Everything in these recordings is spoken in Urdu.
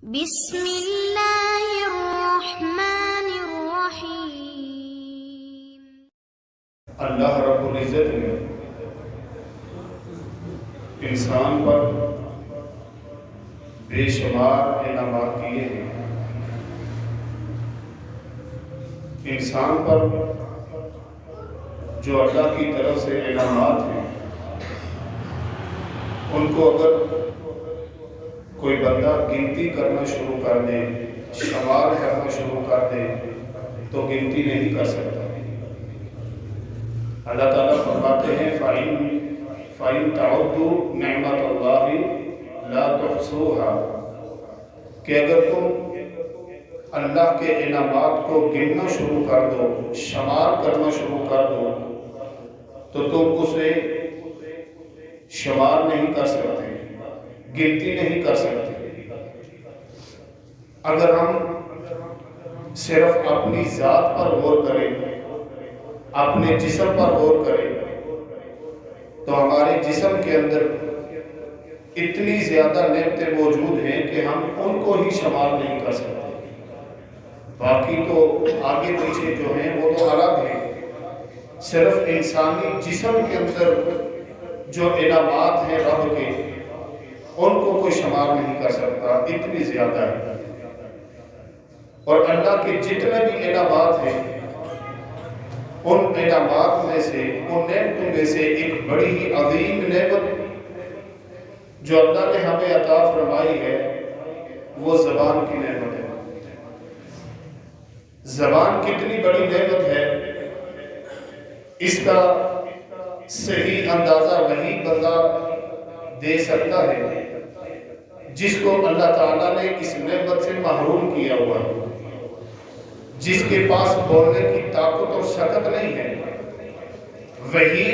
بسم اللہ الرحمن الرحیم۔ اللہ رب العزت نے انسان پر بے شمار انعامات کیے ہیں۔ انسان پر جو اللہ کی طرف سے انعامات ہیں ان کو اگر کوئی بندہ گنتی کرنا شروع کر دے، شمار کرنا شروع کر دے تو گنتی نہیں کر سکتا۔ اللہ تعالیٰ فرماتے ہیں فَإِن تَعُدُّوا نِعْمَتَ اللَّهِ لَا تُحْصُوهَا، کہ اگر تم اللہ کے انعامات کو گننا شروع کر دو، شمار کرنا شروع کر دو تو تم اسے شمار نہیں کر سکتے، گنتی نہیں کر سکتے۔ اگر ہم صرف اپنی ذات پر غور کریں، اپنے جسم پر غور کریں تو ہمارے جسم کے اندر اتنی زیادہ نعمتیں موجود ہیں کہ ہم ان کو ہی شمار نہیں کر سکتے۔ باقی تو آگے پیچھے جو ہیں وہ تو الگ ہیں۔ صرف انسانی جسم کے اندر جو انعامات ہیں رب کے، ان کو کوئی شمار نہیں کر سکتا، اتنی زیادہ ہے۔ اور اللہ کے جتنے بھی انعامات ہیں ان انعامات میں سے، ان نعمتوں میں سے ایک بڑی ہی عظیم نعمت جو اللہ نے ہمیں عطا فرمائی ہے وہ زبان کی نعمت ہے۔ زبان کتنی بڑی نعمت ہے اس کا صحیح اندازہ وہی بندہ دے سکتا ہے جس کو اللہ تعالیٰ نے اس نعمت سے محروم کیا ہوا ہے، جس کے پاس بولنے کی طاقت اور شکت نہیں ہے۔ وہی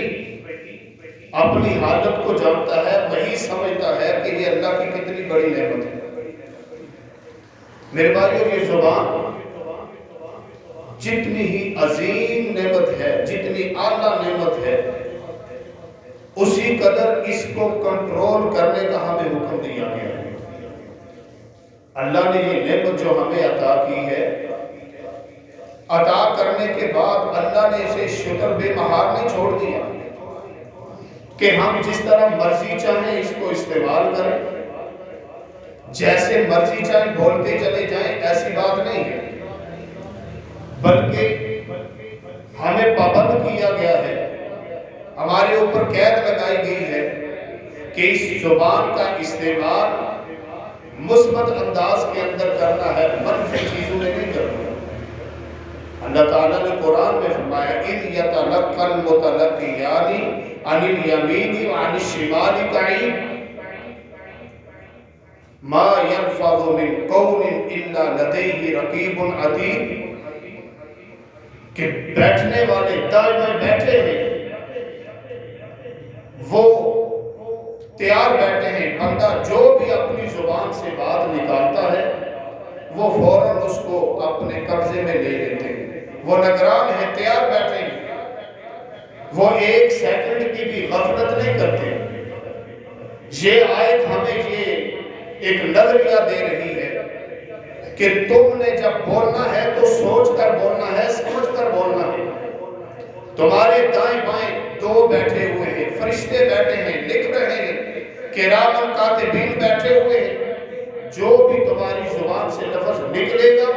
اپنی حالت کو جانتا ہے، وہی سمجھتا ہے کہ یہ اللہ کی کتنی بڑی نعمت ہے۔ میرے بھائیو، یہ زبان جتنی ہی عظیم نعمت ہے، جتنی اعلیٰ نعمت ہے، اسی قدر اس کو کنٹرول کرنے کا ہمیں حکم دیا گیا ہے۔ اللہ نے یہ نعمت جو ہمیں عطا کی ہے، عطا کرنے کے بعد اللہ نے اسے شکر بے مہار نہیں چھوڑ دیا کہ ہم جس طرح مرضی چاہیں اس کو استعمال کریں، جیسے مرضی چاہیں بولتے چلے جائیں، ایسی بات نہیں ہے، بلکہ ہمیں پابند کیا گیا ہے، ہمارے اوپر قید لگائی گئی ہے کہ اس زبان کا استعمال مثبت انداز کے اندر کرنا ہے، منفی چیزوں میں نہیں کرنا۔ اللہ تعالیٰ نے قرآن میں فرمایا اِذْ يَتَلَقَّى الْمُتَلَقِّيَانِ عَنِ الْيَمِينِ وَعَنِ الشِّمَالِ قَعِيدٌ مَا يَلْفَظُ مِنْ قَوْلٍ إِلَّا لَدَيْهِ رَقِيبٌ عَتِيدٌ، کہ بیٹھنے والے دائیں بائیں بیٹھے ہیں، وہ تیار بیٹھے ہیں، بندہ جو بھی اپنی زبان سے بات نکالتا ہے وہ فوراً اس کو اپنے قبضے میں لے لیتے ہیں، وہ نگران ہیں، تیار بیٹھے ہیں، وہ ایک سیکنڈ کی بھی غفلت نہیں کرتے۔ یہ آیت ہمیں یہ ایک نظریہ دے رہی ہے کہ تم نے جب بولنا ہے تو سوچ کر بولنا ہے، سمجھ کر بولنا ہے۔ تمہارے دائیں بائیں دو بیٹھے ہوئے ہیں، فرشتے بیٹھے ہیں، لکھ رہے ہیں، کرامن کاتبین بیٹھے ہوئے ہیں، جو بھی تمہاری زبان سے لفظ نکلے گا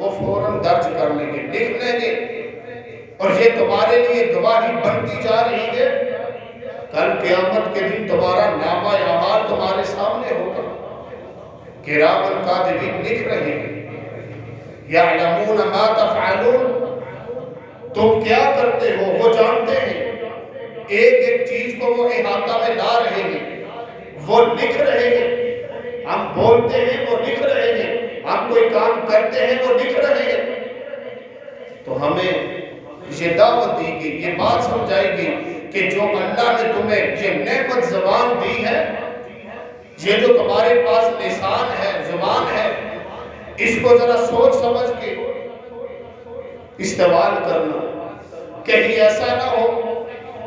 وہ فوراً درج کر لیں گے، لکھ لیں گے، اور یہ تمہارے لیے گواہی بنتی جا رہی ہے۔ کل قیامت کے دن تمہارا نامہ اعمال تمہارے سامنے ہوگا، کرامن کاتبین لکھ رہے ہیں، یعلمون ما تفعلون، تم کیا کرتے ہو وہ جانتے ہیں، ایک ایک چیز کو وہ احاطہ میں لا رہے ہیں، وہ لکھ رہے ہیں۔ ہم بولتے ہیں وہ لکھ رہے ہیں، ہم کوئی کام کرتے ہیں وہ لکھ رہے ہیں۔ تو ہمیں یہ دعوت دی گئی، یہ بات سمجھائی گئی کہ جو اللہ نے تمہیں یہ نعمت زبان دی ہے، یہ جو تمہارے پاس لسان ہے، زبان ہے، اس کو ذرا سوچ سمجھ کے استعمال کرنا۔ کہیں ایسا نہ ہو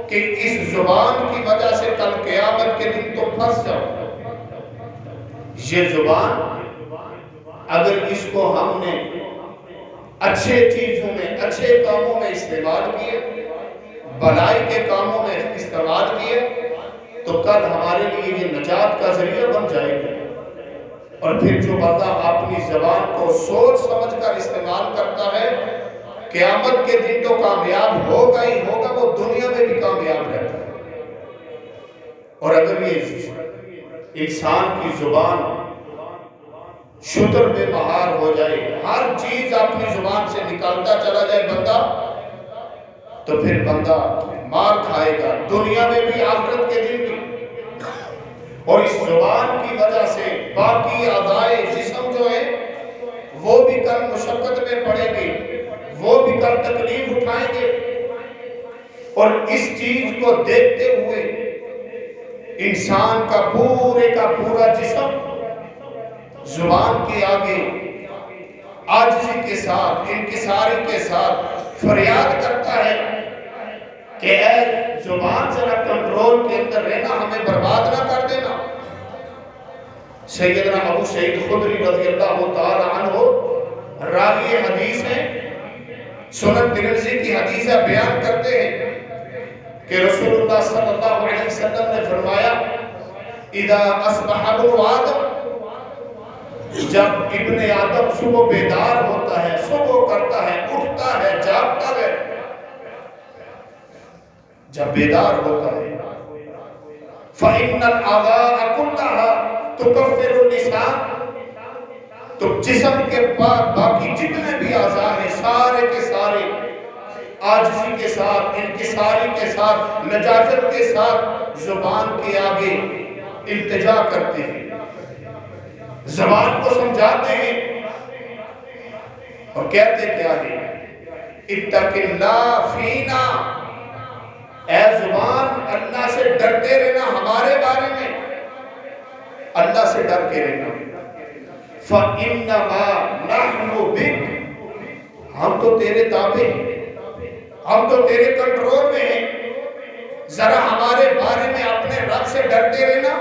کہ اس زبان کی وجہ سے کل قیامت کے دن تو پھنس جاؤ۔ یہ زبان اگر اس کو ہم نے اچھے چیزوں میں، اچھے کاموں میں استعمال کیے، بھلائی کے کاموں میں استعمال کیے، تو کل ہمارے لیے یہ نجات کا ذریعہ بن جائے گا۔ اور پھر جو بندہ اپنی زبان کو سوچ سمجھ کر استعمال کرتا ہے، قیامت کے دن تو کامیاب ہوگا ہی ہوگا، وہ دنیا میں بھی کامیاب رہتا ہے۔ اور اگر یہ انسان کی زبان شتر بے مہار ہو جائے، ہر چیز اپنی زبان سے نکالتا چلا جائے بندہ، تو پھر بندہ مار کھائے گا دنیا میں بھی، آخرت کے دن بھی۔ اور اس زبان کی وجہ سے باقی اعضائے جسم جو ہے وہ بھی کل مشقت میں پڑیں گے، وہ بھی کل تکلیف اٹھائیں گے۔ اور اس چیز کو دیکھتے ہوئے انسان کا پورے کا پورا جسم زبان کے آگے عاجزی کے ساتھ، انکساری کے ساتھ فریاد کرتا ہے کہ اے زبان ذرا کنٹرول کے اندر رہنا، ہمیں برباد نہ کر دینا۔ سیدنا ابو سعید خدری رضی اللہ تعالی عنہ راوی حدیث ہیں، سنن ترمذی کی حدیث بیان کرتے ہیں کہ رسول اللہ صلی اللہ علیہ وسلم نے فرمایا اذا اصبح ابن آدم، جب ابن آدم صبح بیدار ہوتا ہے، صبح کرتا ہے، اٹھتا ہے، جاگتا ہے، جب بیدار ہوتا ہے، فَإِنَّ الْأَعْضَاءَ كُلَّهَا تُكَفِّرُ اللسان، تو جسم کے باقی جتنے بھی اعضاء ہیں سارے کے سارے عاجزی کے ساتھ، انکساری کے ساتھ، لجاجت کے ساتھ زبان کے آگے التجا کرتے ہیں، زبان کو سمجھاتے ہیں اور کہتے کیا ہے، اتق اللہ فینا، اے زبان اللہ سے ڈرتے رہنا، ہمارے بارے میں اللہ سے ڈر کے رہنا۔ فَإِنَّمَا نَحْنُ بِكَ، ہم تو تیرے تابع ہیں، ہم تو تیرے کنٹرول میں ہیں، ذرا ہمارے بارے میں اپنے رب سے ڈرتے رہنا۔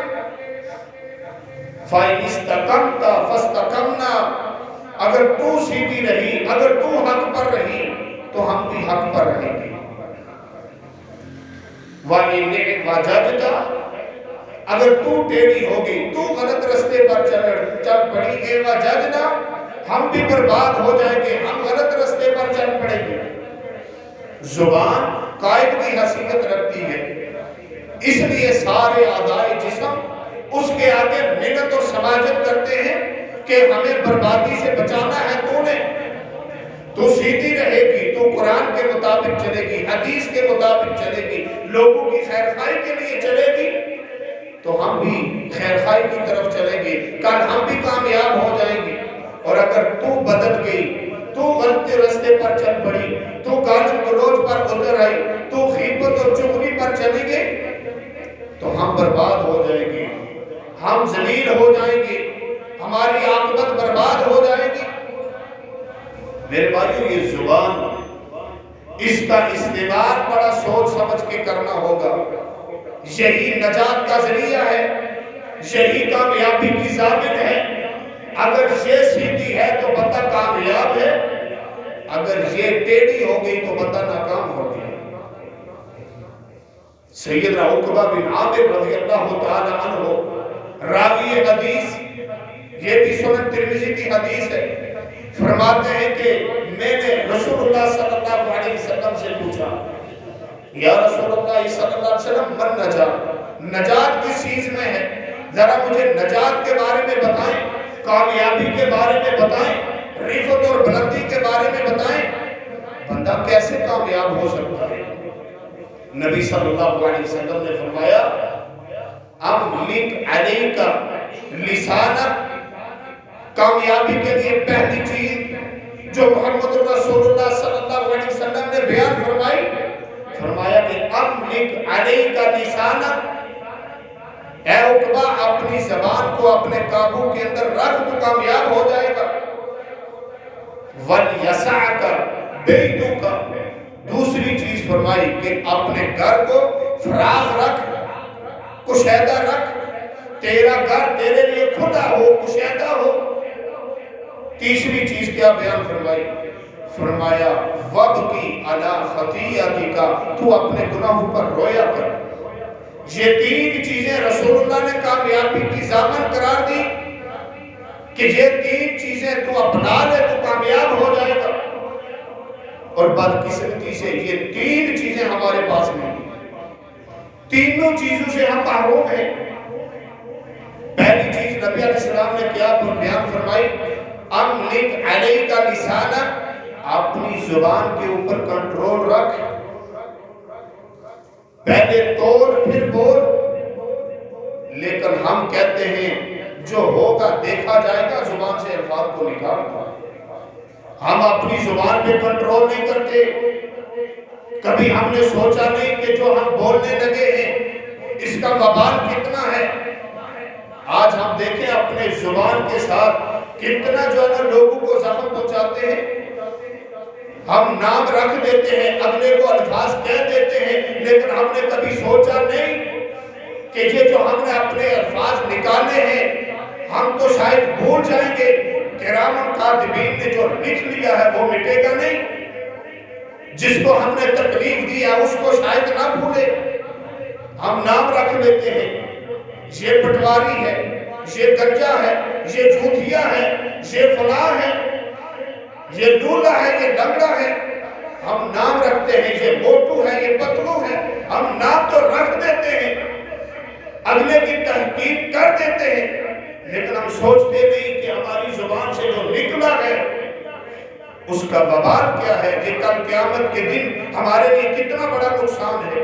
فَإِنِ اسْتَقَمْتَ فَاسْتَقَمْنَا، اگر تو سیدھی رہی، اگر تو حق پر رہی تو ہم بھی حق پر رہیں گے۔ وَإِنِ وَجَدْتَ، اگر تو ٹیڑھی ہوگی، تو غلط رستے پر چل پڑی، اے وَجَدْنَا، ہم بھی برباد ہو جائیں گے، ہم غلط رستے پر چل پڑیں گے۔ زبان قائد کی حیثیت رکھتی ہے، اس لیے سارے اعضائے جسم اس کے آگے منت اور سماجت کرتے ہیں کہ ہمیں بربادی سے بچانا ہے، تو سیدھی رہے گی، تو قرآن کے مطابق چلے گی، حدیث کے مطابق چلے گی، لوگوں کی خیر خواہی کے لیے چلے گی، تو ہم بھی خیر خواہی کی طرف چلیں گے، کل ہم بھی کامیاب ہو جائیں گے۔ اور اگر تو بدل گئی، تو غلط رستے پر چل پڑی، تو گالی گلوچ پر اتر آئی، تو غیبت اور چغلی پر چلی گئی، تو ہم برباد ہو جائیں گے، ہم ذلیل ہو جائیں گے، ہماری عاقبت برباد ہو جائے گی۔ میرے بھائیو، یہ زبان، اس کا استعمال بڑا سوچ سمجھ کے کرنا ہوگا، یہی نجات کا ذریعہ ہے، یہی کامیابی کی ضامن ہے۔ اگر یہ سیدھی ہے تو بندہ کامیاب ہے، اگر یہ ٹیڑھی ہو گئی تو بندہ ناکام ہو گیا۔ سیدنا عقبہ بن عامر رضی اللہ تعالی عنہ راوی حدیث، یہ بھی سنن ترمذی کی حدیث ہے، فرماتے ہیں کہ میں نے رسول اللہ صلی اللہ علیہ وسلم سے پوچھا، یا رسول اللہ صلی اللہ علیہ وسلم من نجات، نجات کس چیز میں ہے، ذرا مجھے نجات کے بارے میں بتائیں، کامیابی کے بارے میں بتائیں، رفعت اور بلندی کے بارے میں بتائیں، بندہ کیسے کامیاب ہو سکتا ہے؟ نبی صلی اللہ علیہ وسلم نے فرمایا املک علیک لسانک، کامیابی کے لیے پہلی چیز جو محمد رسول اللہ صلی اللہ علیہ وسلم نے بیان فرمائی، فرمایا کہ املک علیک لسانک، اے عقبہ اپنی زبان کو اپنے قابو کے اندر رکھ تو کامیاب ہو جائے گا۔ وَلْيَسَعْكَ بَيْتُكَ، دوسری چیز فرمائی کہ اپنے گھر کو فراغ رکھ، کشیدہ رکھ، تیرا گھر تیرے لیے کھلا ہو، کشیدہ ہو، تیسری چیز کیا بیان فرمائی؟ فرمایا وَبْكِ عَلَىٰ خَطِيئَتِكَ، تو اپنے گناہوں پر رویا کر۔ یہ تین چیزیں رسول اللہ نے کامیابی کی ضامن قرار دی کہ یہ تین چیزیں تو اپنا لے تو کامیاب ہو جائے گا۔ اور بدقسمتی سے یہ تین چیزیں ہمارے پاس نہیں ہیں، تینوں چیزوں سے ہم محروم ہیں۔ پہلی چیز نبی علیہ السلام نے کیا بیان فرمائی؟ املک علیک لسانک، اپنی زبان کے اوپر کنٹرول رکھ، پہلے توڑ پھر بول۔ لیکن ہم کہتے ہیں جو ہوگا دیکھا جائے گا، زبان سے الفاظ کو نکالتا۔ ہم اپنی زبان پہ کنٹرول نہیں کرتے۔ کبھی ہم نے سوچا نہیں کہ جو ہم بولنے لگے ہیں اس کا وبال کتنا ہے۔ آج ہم دیکھیں اپنے زبان کے ساتھ کتنا جو ہے نا لوگوں کو زخم پہنچاتے ہیں۔ ہم نام رکھ دیتے ہیں، اگلے کو الفاظ کہہ دیتے ہیں، لیکن ہم نے کبھی سوچا نہیں کہ یہ جو ہم نے اپنے الفاظ نکالے ہیں ہم تو شاید بھول جائیں گے۔ کرام کاتبین نے جو لکھ لیا ہے وہ مٹے گا نہیں، جس کو ہم نے تکلیف دی ہے اس کو شاید نہ بھولے۔ ہم نام رکھ لیتے ہیں، یہ پٹواری ہے، یہ گنجا ہے، یہ جھوٹیا ہے، یہ فلاں ہے، یہ ڈولا ہے، یہ لنگڑا ہے۔ ہم نام رکھتے ہیں، یہ موٹو ہے، یہ پتلو ہے۔ ہم نام تو رکھ دیتے ہیں، اگلے کی تحقیق کر دیتے ہیں، لیکن ہم سوچتے نہیں کہ ہماری زبان سے جو نکلا ہے اس کا وبال کیا ہے، یہ کل قیامت کے دن ہمارے لیے کتنا بڑا نقصان ہے۔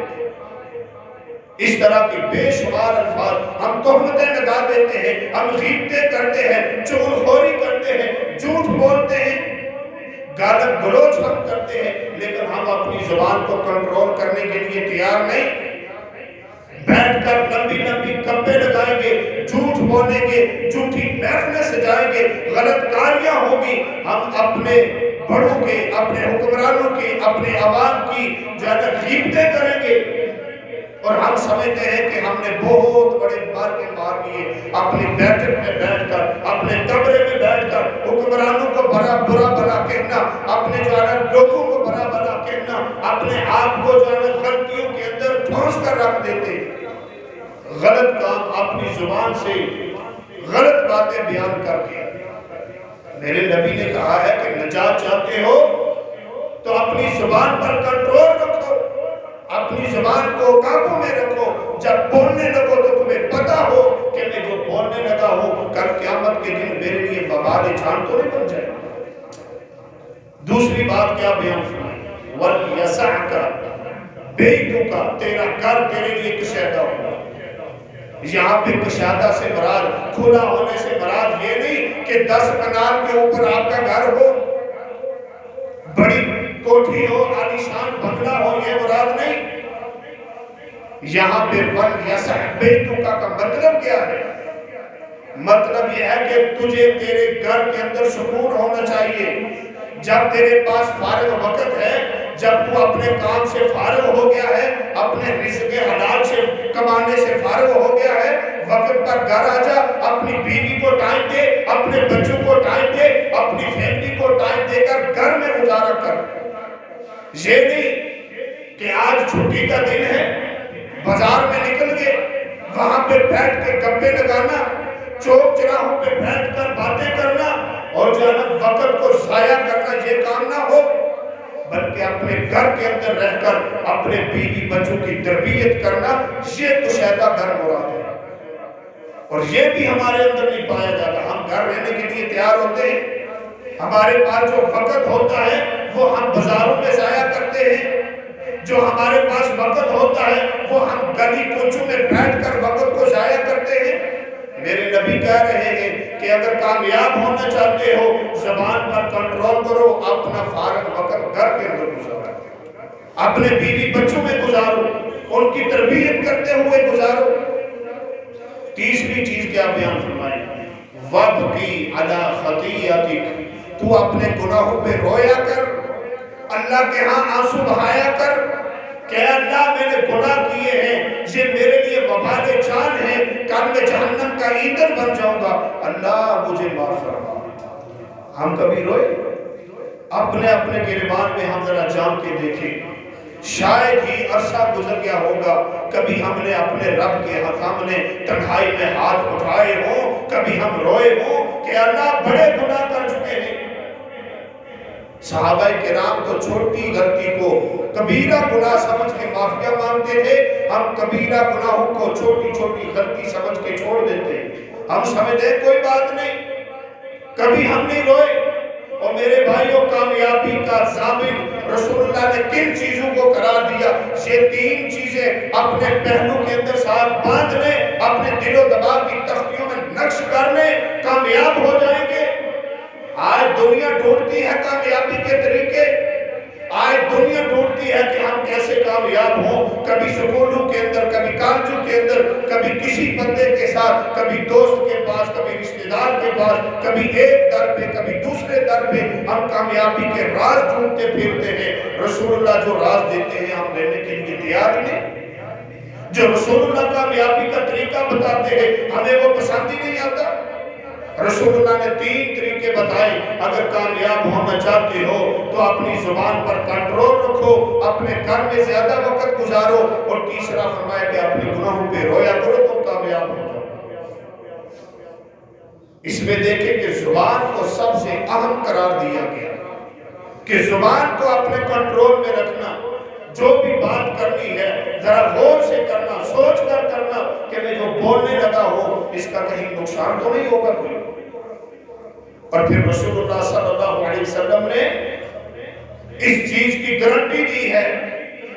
اس طرح کی بے شمار الفاظ ہم تہمتیں لگا دیتے ہیں، ہم غیبتیں کرتے ہیں، چغل خوری کرتے ہیں، جھوٹ بولتے ہیں، گالت گلوچ ہم کرتے ہیں، لیکن ہم اپنی زبان کو کنٹرول کرنے کے لیے تیار نہیں۔ بیٹھ کر لمبی لمبی کپے لگائیں گے، جھوٹ بولیں گے، جھوٹی محفلیں سجائیں گے، غلط کاریاں ہوگی۔ ہم اپنے بڑوں کے، اپنے حکمرانوں کی، اپنے عوام کی جانب غیبتیں کریں گے، اور ہم سمجھتے ہیں کہ ہم نے بہت بڑے مارکے مار لیے۔ اپنی بیٹھک میں بیٹھ کر، اپنے کمرے میں بیٹھ کر حکمرانوں کو برا بھلا کہنا، اپنے جانب لوگوں کو برا بھلا کہنا، اپنے آپ کو جانب غلطیوں کے اندر ٹھونس کر رکھ دیتے۔ غلط کام اپنی زبان سے غلط باتیں بیان کر کے۔ میرے نبی نے کہا ہے کہ نجات چاہتے ہو تو اپنی زبان پر کنٹرول رکھو، اپنی زبان کو قابو میں رکھو۔ جب بولنے لگو تو تمہیں پتا ہو کہ میں جو بولنے لگا ہوں کل قیامت کے دن میرے لیے وبال جان تو نہیں بن جائے۔ دوسری بات کیا بیان فرمائی؟ وَلْيَسَعْكَ بَيْتُكَ، تیرا گھر تیرے لیے کشادہ ہو۔ یہاں پہ کشادہ سے مراد، کھلا ہونے سے مراد یہ نہیں کہ 10 کنال کے اوپر آپ کا گھر ہو، بڑی کوٹھی ہو، عالیشان بنگلہ ہو، یہ مراد نہیں۔ یہاں پہ وَلْيَسَعْ بَيْتُكَ کا مطلب کیا ہے؟ مطلب یہ ہے کہ تجھے تیرے گھر کے اندر سکون ہونا چاہیے۔ جب تیرے پاس فارغ وقت ہے، جب تو اپنے کام سے فارغ ہو گیا ہے، اپنے رزق حلال سے کمانے سے فارغ ہو گیا ہے، وقت پر گھر آ جا، اپنی بیوی کو ٹائم دے، اپنے بچوں کو ٹائم دے، اپنی فیملی کو ٹائم دے کر گھر میں گزارا کر۔ یہ نہیں کہ آج چھٹی کا دن ہے، بازار میں نکل گئے، وہاں پہ بیٹھ کے گپے لگانا، چوک چراہوں پہ بیٹھ کر باتیں کرنا اور جانب وقت کو ضائع کرنا، یہ کام نہ ہو، بلکہ اپنے گھر کے اندر رہ کر اپنے بیوی بچوں کی تربیت کرنا، یہ کشادہ گھر مراد ہے۔ اور یہ بھی ہمارے اندر نہیں پایا جاتا۔ ہم گھر رہنے کے لیے تیار ہوتے ہیں، ہمارے پاس جو وقت ہوتا ہے وہ ہم بازاروں میں ضائع کرتے ہیں، جو ہمارے پاس وقت ہوتا ہے وہ ہم گلی کوچوں میں بیٹھ کر وقت کو ضائع کرتے ہیں۔ میرے نبی کہہ رہے ہیں کہ اگر کامیاب ہونا چاہتے ہو زبان پر کنٹرول کرو، اپنا فارغ وقت گھر کے اندر گزارو، اپنے بیوی بچوں میں گزارو، ان کی تربیت کرتے ہوئے گزارو۔ تیسری چیز کیا بیان فرمائی؟ وَبْكِ عَلَىٰ خَطِيئَتِكَ، تو اپنے گناہوں پہ رویا کر، اللہ کے ہاں آنسو بہایا کر کہ اللہ میں نے گناہ کیے ہیں، یہ میرے لیے وبال جان ہے، کل میں جہنم کا ایندھن بن جاؤں گا، اللہ مجھے معاف فرما۔ ہم کبھی روئے؟ اپنے اپنے گریبان میں ہم ذرا جان کے دیکھیں، شاید ہی عرصہ گزر گیا ہوگا کبھی ہم نے اپنے رب کے سامنے تنہائی میں ہاتھ اٹھائے ہوں، کبھی ہم روئے ہوں کہ اللہ بڑے گناہ کر چکے ہیں۔ صحابہ کرام تو چھوٹی غلطی کو کبیرہ گناہ سمجھ کے معافیہ مانگتے تھے، ہم کبیرہ گناہوں کو چھوٹی چھوٹی غلطی سمجھ کے چھوڑ دیتے ہیں۔ ہم سمجھتے کوئی بات نہیں، کبھی ہم نہیں روئے۔ اور میرے بھائیوں، کامیابی کا ضامن رسول اللہ نے کن چیزوں کو قرار دیا؟ یہ تین چیزیں اپنے پہلو کے اندر ساتھ باندھنے، اپنے دل و دماغ کی تختیوں میں نقش کرنے، کامیاب ہو جائیں گے۔ آج دنیا ڈھونڈتی ہے کامیابی کے طریقے، آج دنیا ڈھونڈتی ہے کہ ہم کیسے کامیاب ہوں، کبھی سکولوں کے اندر، کبھی کالجوں کے اندر، کبھی کسی بندے کے ساتھ، کبھی دوست کے پاس، کبھی رشتہ دار کے پاس، کبھی ایک در پہ، کبھی دوسرے در پہ ہم کامیابی کے راز ڈھونڈتے پھرتے ہیں۔ رسول اللہ جو راز دیتے ہیں ہم لینے کے لیے تیار ہیں؟ جو رسول اللہ کامیابی کا طریقہ بتاتے ہیں ہمیں وہ پسند ہی نہیں آتا۔ رسول اللہ نے تین طریقے بتائے، اگر کامیاب ہونا چاہتے ہو تو اپنی زبان پر کنٹرول رکھو، اپنے گھر میں زیادہ وقت گزارو، اور تیسرا فرمایا کہ اپنے گناہوں پہ رویا کرو تو کامیاب ہو جاؤ۔ اس میں دیکھیں کہ زبان کو سب سے اہم قرار دیا گیا کہ زبان کو اپنے کنٹرول میں رکھنا، جو بھی بات کرنی ہے ذرا غور سے کرنا، سوچ کر کرنا کہ میں جو بولنے لگا ہوں اس کا کہیں نقصان تو نہیں ہوگا کوئی۔ اور پھر رسول اللہ صلی اللہ علیہ وسلم نے اس چیز کی گارنٹی دی ہے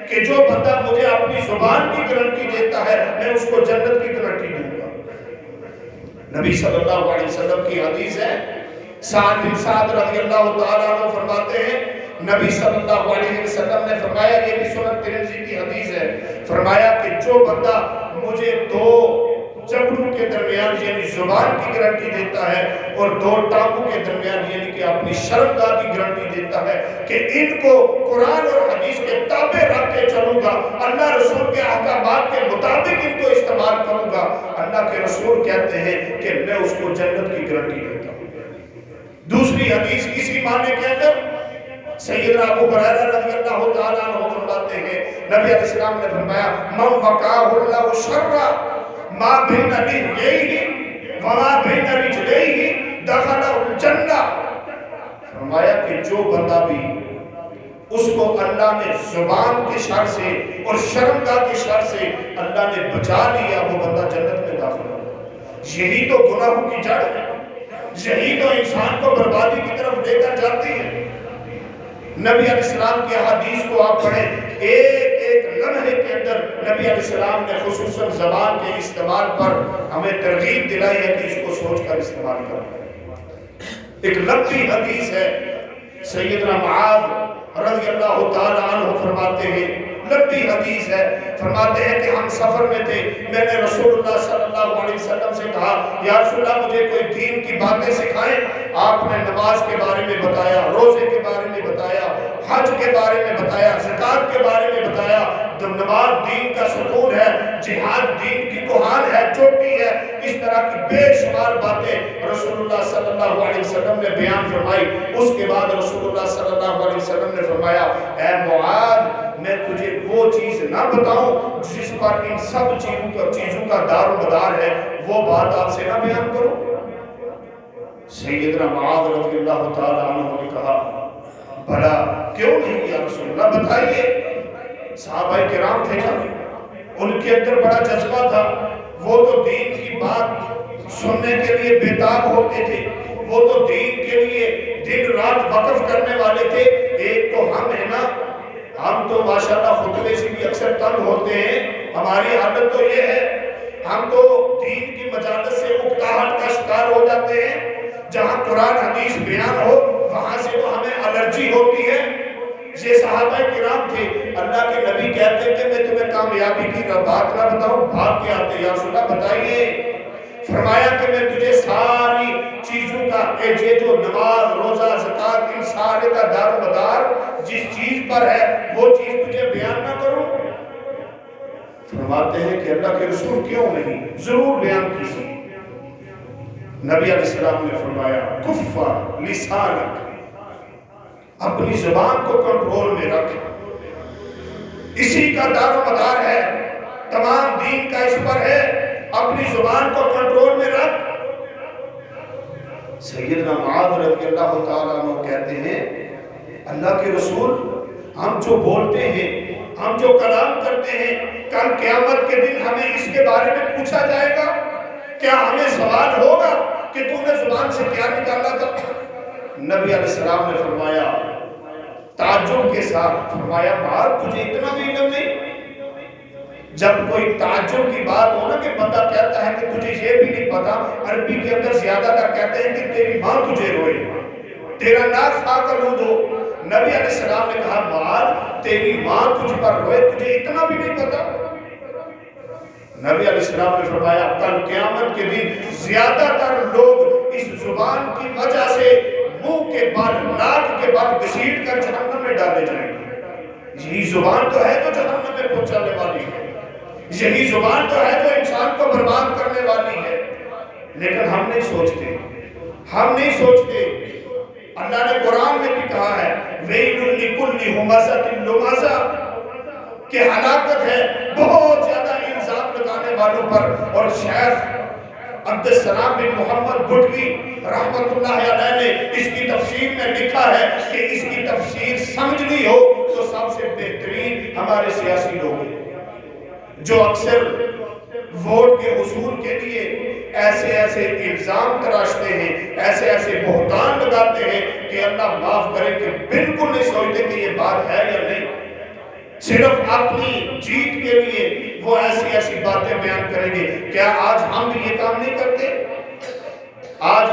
کہ جو بندہ مجھے اپنی زبان کی گارنٹی دیتا ہے میں اس کو جنت کی گارنٹی دوں گا۔ نبی صلی اللہ علیہ وسلم کی حدیث ہے، سعد بن سعد رضی اللہ تعالیٰ عنہ فرماتے ہیں، نبی صلی اللہ علیہ وسلم نے فرمایا، یہ بھی سنن ترمذی کی حدیث ہے، فرمایا کہ جو بندہ مجھے دو جبڑوں کے درمیان یعنی زبان کی گارنٹی دیتا ہے اور دو ٹانگوں کے درمیان یعنی کہ اپنی شرمگاہ کی گارنٹی دیتا ہے کہ ان کو قرآن اور حدیث کے تابع رکھ کے چلوں گا، اللہ رسول کے احکامات کے مطابق ان کو استعمال کروں گا، اللہ کے رسول کہتے ہیں کہ میں اس کو جنت کی گارنٹی دیتا ہوں۔ دوسری حدیث اسی معنی کے اندر سیدنا ابو ہریرہ رضی اللہ تعالیٰ عنہ فرماتے ہیں، نبی علیہ السلام نے فرمایا، من وقاہ اللہ شر ما بین لحیہ وما بین رجلیہ دخل الجنہ۔ فرمایا کہ جو بندہ بھی اس کو اللہ نے زبان کے شر سے اور شرمگاہ کے شر سے اللہ نے بچا لیا، وہ بندہ جنت میں داخل ہو۔ یہی تو گناہوں کی جڑ ہے، یہی تو انسان کو بربادی کی طرف لے کر جاتی ہے۔ نبی علیہ السلام کی حدیث کو آپ پڑھیں، ایک ایک لمحے کے اندر نبی علیہ السلام نے خصوصاً زبان کے استعمال پر ہمیں ترغیب دلائی ہے کہ اس کو سوچ کر استعمال کریں۔ ایک لمبی حدیث ہے، سیدنا معاذ رضی اللہ تعالیٰ عنہ فرماتے ہیں، لمبی حدیث ہے، فرماتے ہیں کہ ہم سفر میں تھے، میں نے رسول اللہ صلی اللہ علیہ وسلم سے کہا، یا رسول اللہ مجھے کوئی دین کی باتیں سکھائیں۔ آپ نے نماز کے بارے میں بتایا، روزے کے بارے میں بتایا، حج کے بارے میں بتایا، زکوٰۃ کے بارے میں بتایا۔ نماز دین کا ستون ہے، جہاد دین کی کوہان ہے، چوٹی ہے، اس طرح کی بے شمار باتیں رسول اللہ صلی اللہ علیہ وسلم نے بیان فرمائی۔ اس کے بعد رسول اللہ صلی اللہ علیہ وسلم نے فرمایا، اے معاذ میں تجھے وہ چیز نہ بتاؤں جس پر ان سب چیزوں کا دار و مدار ہے، وہ بات آپ سے نہ بیان کروں؟ سیدنا معاذ رضی اللہ تعالیٰ عنہ نے کہا، بھلا کیوں نہیں یا رسول اللہ، بتائیے۔ صحابہ کرام تھے نا، ان کے اندر بڑا جذبہ تھا، وہ تو دین کی بات سننے کے لیے بیتاب ہوتے تھے، وہ تو دین کے لیے دن رات وقف کرنے والے تھے۔ ایک تو ہم ہیں نا، ہم تو ماشاءاللہ خطبے سے بھی اکثر تنگ ہوتے ہیں، ہماری حالت تو یہ ہے، ہم تو دین کی مجالس سے اکتاہٹ کا شکار ہو جاتے ہیں، جہاں قرآن حدیث بیان ہو وہاں سے تو ہمیں الرجی ہوتی ہے۔ یہ صحابہ کرام تھے، اللہ کے نبی کہتے تھے میں تمہیں کامیابی کی بات نہ بتاؤں، بھاگ کے آتے، یا رسول اللہ بتائیے۔ فرمایا کہ میں تجھے ساری چیزوں کا، یہ جو نماز روزہ زکوٰۃ ان سارے کا دار و مدار جس چیز پر ہے وہ چیز تجھے بیان نہ کروں؟ فرماتے ہیں کہ اللہ کے رسول کیوں نہیں، ضرور بیان کیجیے۔ نبی علیہ السلام نے فرمایا کفا لسانک، اپنی زبان کو کنٹرول میں رکھ، اسی کا دار و مدار ہے، تمام دین کا اس پر ہے، اپنی زبان کو کنٹرول میں رکھ۔ سیدنا معاذ رضی اللہ تعالیٰ عنہ کہتے ہیں اللہ کے رسول، ہم جو بولتے ہیں، ہم جو کلام کرتے ہیں، کل قیامت کے دن ہمیں اس کے بارے میں پوچھا جائے گا؟ کیا ہمیں سوال ہوگا کہ تو نے زبان سے کیا نکالا تھا؟ نبی علیہ السلام نے فرمایا تعجب کے ساتھ، فرمایا معاذ تجھے اتنا بھی علم نہیں؟ جب کوئی تعجب کی بات ہو نا کہ بندہ کہتا ہے کہ تجھے یہ بھی نہیں پتا، عربی کے اندر زیادہ تر کہتے ہیں کہ تیری ماں تجھے روئے، تیرا ناک کھا کر رو دو۔ نبی علیہ السلام نے کہا معاذ تیری ماں تجھ پر روئے، تجھے اتنا بھی نہیں پتا؟ نبی علیہ السلام نے فرمایا کل قیامت کے دن زیادہ تر لوگ اس زبان کی وجہ سے منہ کے بال، ناک کے بال گھسیٹ کر جہنم میں ڈالے جائیں گے۔ یہی زبان تو ہے جو جہنم میں پہنچانے والی ہے، یہی زبان تو ہے جو انسان کو برباد کرنے والی ہے، لیکن ہم نہیں سوچتے، ہم نہیں سوچتے۔ اللہ نے قرآن میں بھی کہا ہے وَيْلٌ لِكُلِّ ہُمَزَةٍ لُمَزَةٍ، کہ ہلاکت ہے بہت زیادہ الزام لگانے والوں پر۔ اور شیخ عبدالسلام بن محمد بٹوی رحمت اللہ علیہ نے اس کی تفسیر میں لکھا ہے کہ اس کی تفسیر سمجھنی ہو تو سب سے بہترین ہمارے سیاسی لوگ ہیں جو اکثر ووٹ کے حصول کے لیے ایسے ایسے الزام تراشتے ہیں، ایسے ایسے بہتان لگاتے ہیں کہ اللہ معاف کرے کہ بالکل نہیں سوچتے کہ یہ بات ہے یا نہیں، صرف اپنی جیت کے لیے وہ ایسی ایسی باتیں بیان کریں گے۔ کیا آج ہم بھی یہ کام نہیں کرتے؟ آج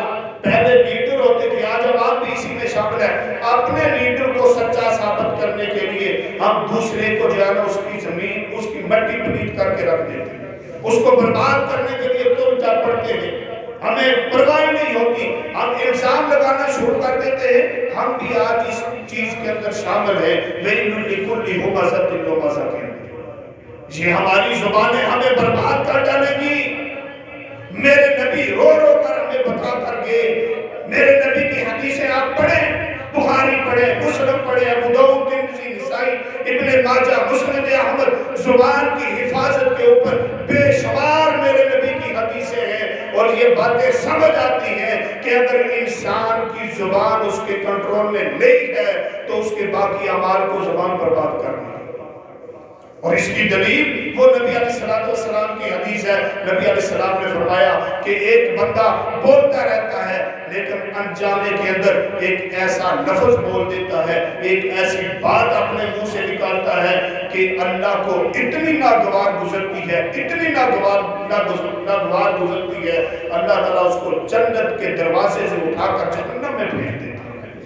پہلے لیڈر ہوتے تھے، آج عوام بھی اسی میں شامل ہے۔ اپنے لیڈر کو سچا ثابت کرنے کے لیے ہم دوسرے کو جو ہے نا اس کی زمین، اس کی مٹی پلیت کر کے رکھ دیتے ہیں، اس کو برباد کرنے کے لیے تم جا پڑتے ہیں، ہمیں پرواہ نہیں ہوتی، ہم الزام لگانا شروع کر دیتے ہیں۔ ہم بھی آج اس چیز کے اندر شامل ہیں وَيْلٌ لِكُلِّ ہُمَزَةٍ لُمَزَةٍ، یہ ہماری زبانیں ہمیں برباد کر ڈالیں گی۔ میرے نبی رو رو کر ہمیں بتا کر گئے، میرے نبی کی حدیثیں آپ پڑھیں، بخاری پڑھیں، مسلم پڑھیں، ابو داؤد، ترمذی، نسائی، ابن ماجہ، مسند احمد، زبان کی حفاظت کے اوپر بے شمار میرے نبی کی حدیثیں ہیں، اور یہ باتیں سمجھ آتی ہیں کہ اگر انسان کی زبان اس کے کنٹرول میں نہیں ہے تو اس کے باقی اعمال کو زبان برباد کرنا ہے۔ اور اس کی دلیل وہ نبی علیہ السلام کی حدیث ہے۔ نبی علیہ السلام نے فرمایا کہ ایک بندہ بولتا رہتا ہے لیکن انجانے کے اندر ایک ایسا لفظ بول دیتا ہے، ایک ایسی بات اپنے منہ سے نکالتا ہے کہ اللہ کو اتنی ناگوار گزرتی ہے، اتنی ناگوار گزرتی ہے، اللہ تعالیٰ اس کو جنت کے دروازے سے اٹھا کر جہنم میں بھیج دیتا ہے۔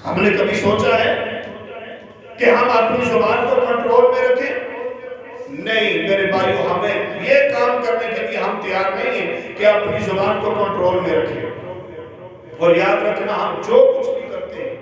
ہم نے کبھی سوچا ہے کہ ہم اپنی زبان کو کنٹرول میں رکھیں؟ نہیں میرے بھائیو، ہمیں یہ کام کرنے کے لیے ہم تیار نہیں ہیں کہ اپنی زبان کو کنٹرول میں رکھیں۔ اور یاد رکھنا ہم جو کچھ بھی کرتے ہیں،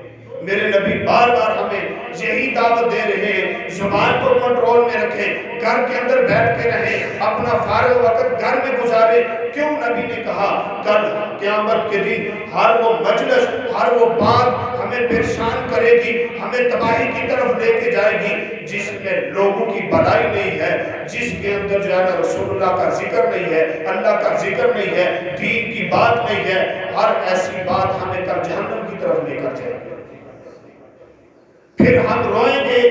میرے نبی بار بار ہمیں یہی دعوت دے رہے ہیں زبان کو کنٹرول میں رکھیں، گھر کے اندر بیٹھ کے رہیں، اپنا فارغ وقت گھر میں گزارے۔ کیوں نبی نے کہا کل قیامت کے دن ہر وہ مجلس، ہر وہ بات ہمیں پریشان کرے گی، ہمیں تباہی کی طرف لے کے جائے گی، جس میں لوگوں کی بھلائی نہیں ہے، جس کے اندر جو ہے نا رسول اللہ کا ذکر نہیں ہے، اللہ کا ذکر نہیں ہے، دین کی بات نہیں ہے، ہر ایسی بات ہمیں کل جہنم کی طرف لے کر جائے گی۔ پھر ہم روئیں گے،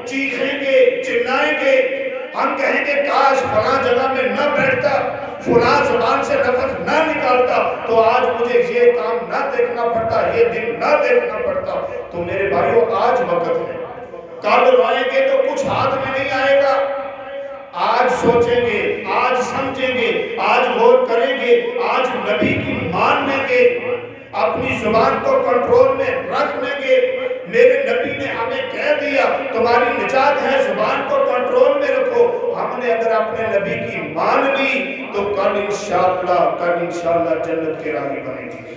چیخیں گے، چلائیں گے، ہم کہیں گے کاش فلاں جگہ میں نہ بیٹھتا، فلاں زبان سے لفظ نہ نکالتا تو آج مجھے یہ کام نہ دیکھنا پڑتا، یہ دن نہ دیکھنا پڑتا۔ تو میرے بھائیو آج وقت ہے، کل روئیں گے تو کچھ ہاتھ میں نہیں آئے گا، آج سوچیں گے، آج سمجھیں گے، آج غور کریں گے، آج نبی کی مان لیں گے، اپنی زبان کو کنٹرول میں رکھ لیں گے۔ میرے نبی نے ہمیں کہہ دیا تمہاری نجات ہے زبان کو کنٹرول میں رکھو، ہم نے اگر اپنے نبی کی مان لی تو کل انشاءاللہ جنت کے راہی بنے گی۔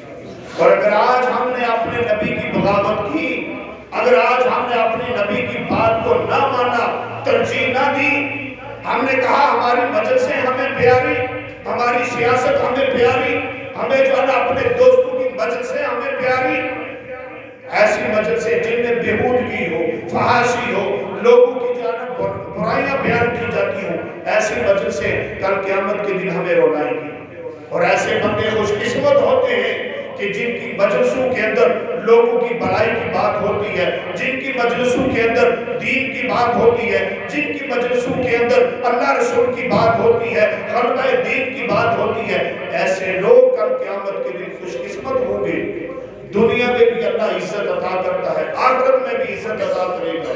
اور اگر آج ہم نے اپنے نبی کی بغاوت کی، اگر آج ہم نے اپنے نبی کی بات کو نہ مانا، ترجیح نہ دی، ہم نے کہا ہماری مجلسیں ہمیں پیاری، ہماری سیاست ہمیں پیاری، ہمیں جو ہے نا اپنے دوستوں کی مجلسیں ہمیں پیاری، ایسی مجلسیں جن میں بےہودگی ہو، فحاشی ہو، لوگوں کی جانب برائیاں بیان کی جاتی ہوں، ایسی مجلسیں کل قیامت کے دن ہمیں رولائیں گی۔ اور ایسے بندے خوش قسمت ہوتے ہیں کہ جن کی مجلسوں کے اندر لوگوں کی بھلائی کی بات ہوتی ہے، جن کی مجلسوں کے اندر دین کی بات ہوتی ہے، جن کی مجلسوں کے اندر اللہ رسول کی بات ہوتی ہے، غلبہ دین کی بات ہوتی ہے، ایسے لوگ کل قیامت کے دن خوش قسمت ہوں گے۔ دنیا میں بھی اللہ عزت عطا کرتا ہے، آخرت میں بھی عزت عطا کرے گا۔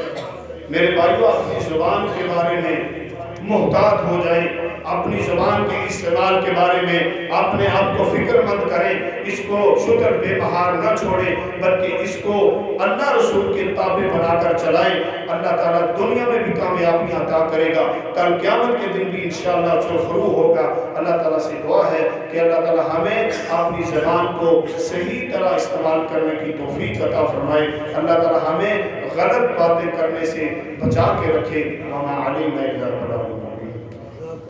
میرے بھائیو، اپنی زبان کے بارے میں محتاط ہو جائیں، اپنی زبان کے استعمال کے بارے میں اپنے آپ کو فکر مند کریں، اس کو شکر بے بہار نہ چھوڑیں، بلکہ اس کو اللہ رسول کے تابع بنا کر چلائیں۔ اللہ تعالیٰ دنیا میں بھی کامیابی عطا کرے گا، کل قیامت کے دن بھی انشاءاللہ سرخرو ہوگا۔ اللہ تعالیٰ سے دعا ہے کہ اللہ تعالیٰ ہمیں اپنی زبان کو صحیح طرح استعمال کرنے کی توفیق عطا فرمائے۔ اللہ تعالیٰ ہمیں غلط باتیں کرنے سے بچا کے رکھے۔ وما علینا الا البلاغ۔